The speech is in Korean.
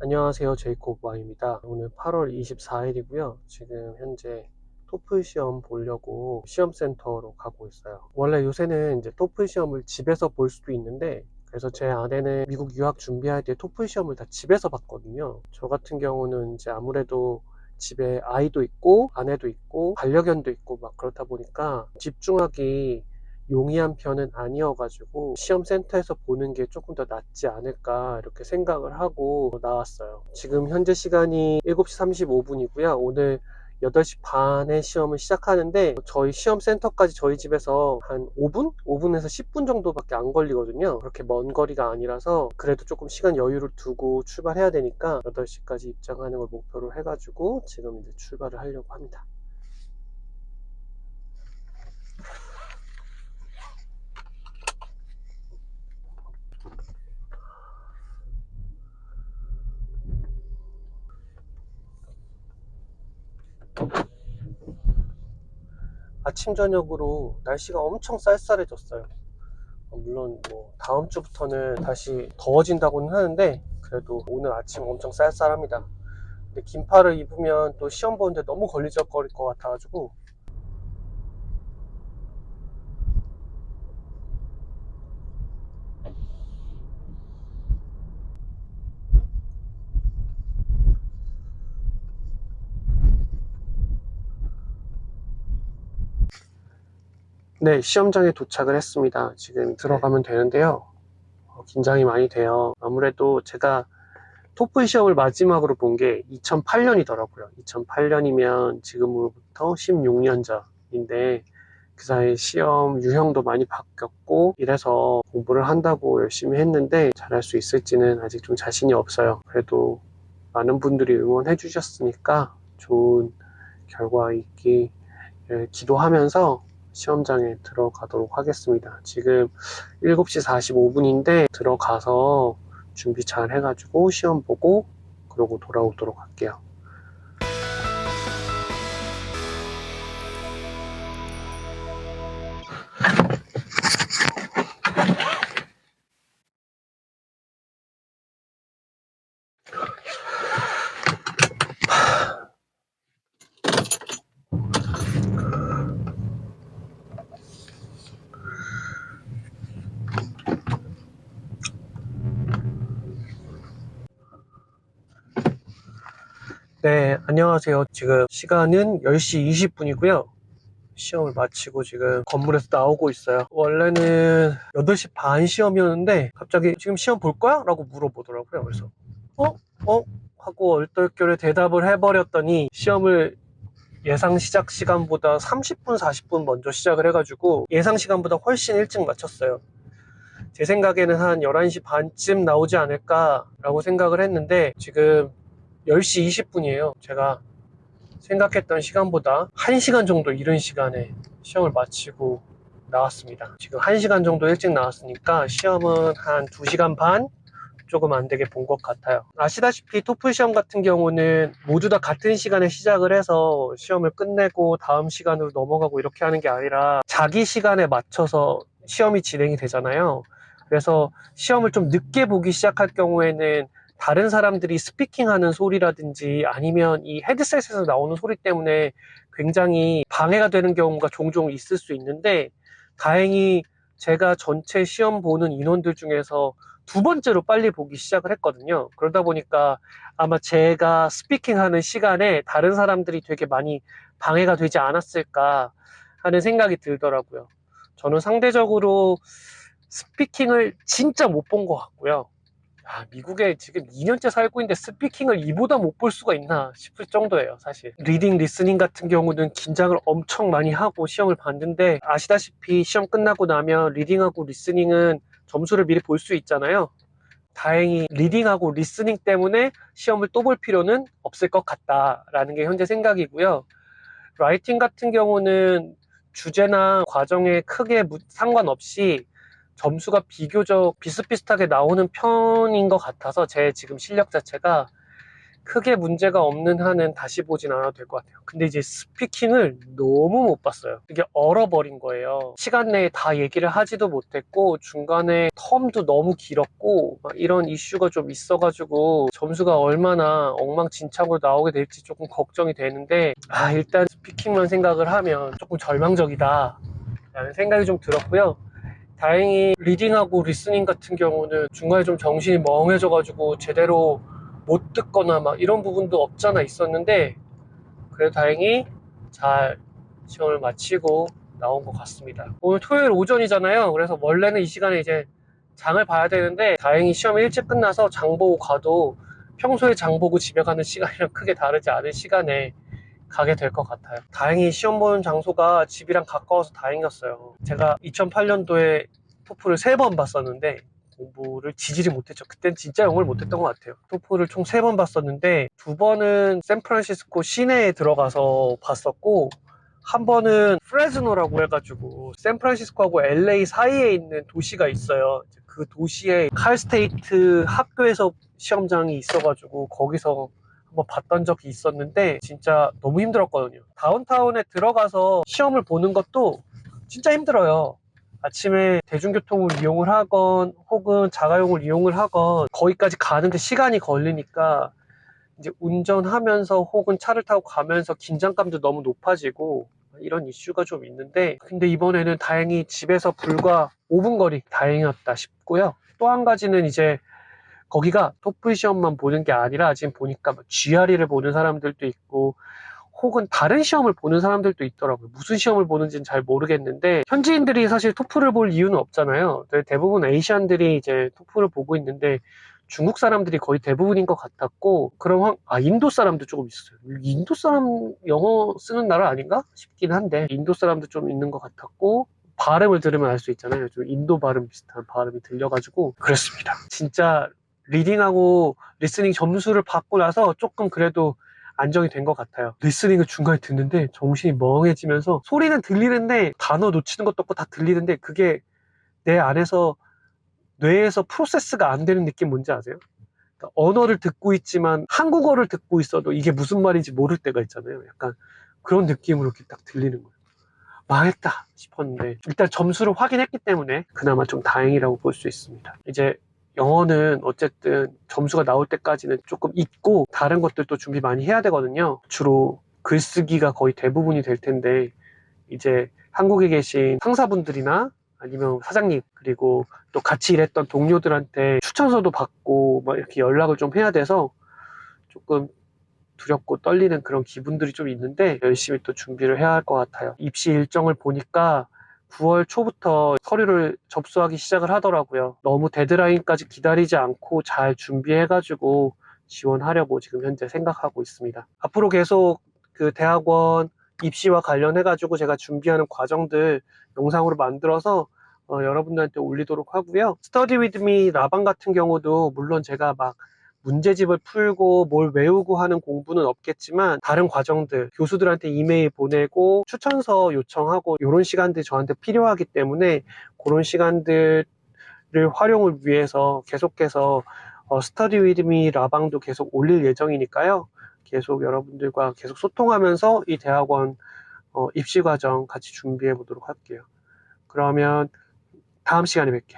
안녕하세요. 제이콥 Y입니다. 오늘 8월 24일이고요. 지금 현재 토플 시험 보려고 시험센터로 가고 있어요. 원래 요새는 이제 토플 시험을 집에서 볼 수도 있는데, 그래서 제 아내는 미국 유학 준비할 때 토플 시험을 다 집에서 봤거든요. 저 같은 경우는 이제 아무래도 집에 아이도 있고 아내도 있고 반려견도 있고 막 그렇다 보니까 집중하기 용이한 편은 아니어가지고 시험센터에서 보는 게 조금 더 낫지 않을까 이렇게 생각을 하고 나왔어요. 지금 현재 시간이 7시 35분이고요. 오늘 8시 반에 시험을 시작하는데 저희 시험센터까지 저희 집에서 한 5분? 5분에서 10분 정도밖에 안 걸리거든요. 그렇게 먼 거리가 아니라서 그래도 조금 시간 여유를 두고 출발해야 되니까 8시까지 입장하는 걸 목표로 해가지고 지금 이제 출발을 하려고 합니다. 아침 저녁으로 날씨가 엄청 쌀쌀해졌어요. 물론 뭐 다음 주부터는 다시 더워진다고는 하는데 그래도 오늘 아침 엄청 쌀쌀합니다. 근데 긴팔을 입으면 또 시험 보는데 너무 걸리적거릴 것 같아가지고. 네, 시험장에 도착을 했습니다. 지금 들어가면 되는데요. 긴장이 많이 돼요. 아무래도 제가 토플 시험을 마지막으로 본 게 2008년이더라고요. 2008년이면 지금으로부터 16년 전인데 그 사이 시험 유형도 많이 바뀌었고 이래서 공부를 한다고 열심히 했는데 잘할 수 있을지는 아직 좀 자신이 없어요. 그래도 많은 분들이 응원해 주셨으니까 좋은 결과 있기 기도하면서 시험장에 들어가도록 하겠습니다. 지금 7시 45분인데 들어가서 준비 잘 해가지고 시험 보고 그러고 돌아오도록 할게요. 네, 안녕하세요. 지금 시간은 10시 20분이고요. 시험을 마치고 지금 건물에서 나오고 있어요. 원래는 8시 반 시험이었는데 갑자기 지금 시험 볼 거야? 라고 물어보더라고요. 그래서 어? 어? 하고 얼떨결에 대답을 해버렸더니 시험을 예상 시작 시간보다 30분, 40분 먼저 시작을 해가지고 예상 시간보다 훨씬 일찍 마쳤어요. 제 생각에는 한 11시 반쯤 나오지 않을까라고 생각을 했는데 지금 10시 20분이에요. 제가 생각했던 시간보다 1시간 정도 이른 시간에 시험을 마치고 나왔습니다. 지금 1시간 정도 일찍 나왔으니까 시험은 한 2시간 반? 조금 안 되게 본 것 같아요. 아시다시피 토플 시험 같은 경우는 모두 다 같은 시간에 시작을 해서 시험을 끝내고 다음 시간으로 넘어가고 이렇게 하는 게 아니라 자기 시간에 맞춰서 시험이 진행이 되잖아요. 그래서 시험을 좀 늦게 보기 시작할 경우에는 다른 사람들이 스피킹하는 소리라든지 아니면 이 헤드셋에서 나오는 소리 때문에 굉장히 방해가 되는 경우가 종종 있을 수 있는데 다행히 제가 전체 시험 보는 인원들 중에서 두 번째로 빨리 보기 시작을 했거든요. 그러다 보니까 아마 제가 스피킹하는 시간에 다른 사람들이 되게 많이 방해가 되지 않았을까 하는 생각이 들더라고요. 저는 상대적으로 스피킹을 진짜 못 본 것 같고요. 미국에 지금 2년째 살고 있는데 스피킹을 이보다 못 볼 수가 있나 싶을 정도예요, 사실. 리딩, 리스닝 같은 경우는 긴장을 엄청 많이 하고 시험을 봤는데 아시다시피 시험 끝나고 나면 리딩하고 리스닝은 점수를 미리 볼 수 있잖아요. 다행히 리딩하고 리스닝 때문에 시험을 또 볼 필요는 없을 것 같다라는 게 현재 생각이고요. 라이팅 같은 경우는 주제나 과정에 크게 상관없이 점수가 비교적 비슷비슷하게 나오는 편인 것 같아서 제 지금 실력 자체가 크게 문제가 없는 한은 다시 보진 않아도 될 것 같아요. 근데 이제 스피킹을 너무 못 봤어요. 이게 얼어버린 거예요. 시간 내에 다 얘기를 하지도 못했고 중간에 텀도 너무 길었고 막 이런 이슈가 좀 있어가지고 점수가 얼마나 엉망진창으로 나오게 될지 조금 걱정이 되는데 일단 스피킹만 생각을 하면 조금 절망적이다 라는 생각이 좀 들었고요. 다행히 리딩하고 리스닝 같은 경우는 중간에 좀 정신이 멍해져가지고 제대로 못 듣거나 막 이런 부분도 없잖아 있었는데 그래도 다행히 잘 시험을 마치고 나온 것 같습니다. 오늘 토요일 오전이잖아요. 그래서 원래는 이 시간에 이제 장을 봐야 되는데 다행히 시험이 일찍 끝나서 장 보고 가도 평소에 장 보고 집에 가는 시간이랑 크게 다르지 않은 시간에 가게 될 것 같아요. 다행히 시험 보는 장소가 집이랑 가까워서 다행이었어요. 제가 2008년도에 토플을 3번 봤었는데 공부를 지지를 못했죠. 그땐 진짜 영어를 못했던 것 같아요. 토플을 총 3번 봤었는데 2번은 샌프란시스코 시내에 들어가서 봤었고 한 번은 프레즈노라고 해가지고 샌프란시스코하고 LA 사이에 있는 도시가 있어요. 그 도시에 칼스테이트 학교에서 시험장이 있어가지고 거기서 한번 봤던 적이 있었는데 진짜 너무 힘들었거든요. 다운타운에 들어가서 시험을 보는 것도 진짜 힘들어요. 아침에 대중교통을 이용을 하건 혹은 자가용을 이용을 하건 거기까지 가는데 시간이 걸리니까 이제 운전하면서 혹은 차를 타고 가면서 긴장감도 너무 높아지고 이런 이슈가 좀 있는데 근데 이번에는 다행히 집에서 불과 5분 거리 다행이었다 싶고요. 또 한 가지는 이제 거기가 토플 시험만 보는 게 아니라 지금 보니까 GRE를 보는 사람들도 있고 혹은 다른 시험을 보는 사람들도 있더라고요. 무슨 시험을 보는지는 잘 모르겠는데 현지인들이 사실 토플을 볼 이유는 없잖아요. 대부분 아시안들이 이제 토플을 보고 있는데 중국 사람들이 거의 대부분인 것 같았고 그럼 인도 사람도 조금 있어요. 인도 사람 영어 쓰는 나라 아닌가 싶긴 한데 인도 사람도 좀 있는 것 같았고 발음을 들으면 알 수 있잖아요. 좀 인도 발음 비슷한 발음이 들려가지고 그랬습니다. 진짜 리딩하고 리스닝 점수를 받고 나서 조금 그래도 안정이 된 것 같아요. 리스닝을 중간에 듣는데 정신이 멍해지면서 소리는 들리는데 단어 놓치는 것도 없고 다 들리는데 그게 내 안에서 뇌에서 프로세스가 안 되는 느낌 뭔지 아세요? 그러니까 언어를 듣고 있지만 한국어를 듣고 있어도 이게 무슨 말인지 모를 때가 있잖아요. 약간 그런 느낌으로 이렇게 딱 들리는 거예요. 망했다 싶었는데 일단 점수를 확인했기 때문에 그나마 좀 다행이라고 볼 수 있습니다. 이제 영어는 어쨌든 점수가 나올 때까지는 조금 잊고 다른 것들도 준비 많이 해야 되거든요. 주로 글쓰기가 거의 대부분이 될 텐데 이제 한국에 계신 상사분들이나 아니면 사장님 그리고 또 같이 일했던 동료들한테 추천서도 받고 막 이렇게 연락을 좀 해야 돼서 조금 두렵고 떨리는 그런 기분들이 좀 있는데 열심히 또 준비를 해야 할 것 같아요. 입시 일정을 보니까 9월 초부터 서류를 접수하기 시작을 하더라고요. 너무 데드라인까지 기다리지 않고 잘 준비해가지고 지원하려고 지금 현재 생각하고 있습니다. 앞으로 계속 그 대학원 입시와 관련해가지고 제가 준비하는 과정들 영상으로 만들어서 여러분들한테 올리도록 하고요. 스터디 위드 미 라방 같은 경우도 물론 제가 막 문제집을 풀고 뭘 외우고 하는 공부는 없겠지만 다른 과정들 교수들한테 이메일 보내고 추천서 요청하고 이런 시간들이 저한테 필요하기 때문에 그런 시간들을 활용을 위해서 계속해서 스터디 위드 미 라방도 계속 올릴 예정이니까요. 계속 여러분들과 계속 소통하면서 이 대학원 입시 과정 같이 준비해 보도록 할게요. 그러면 다음 시간에 뵐게요.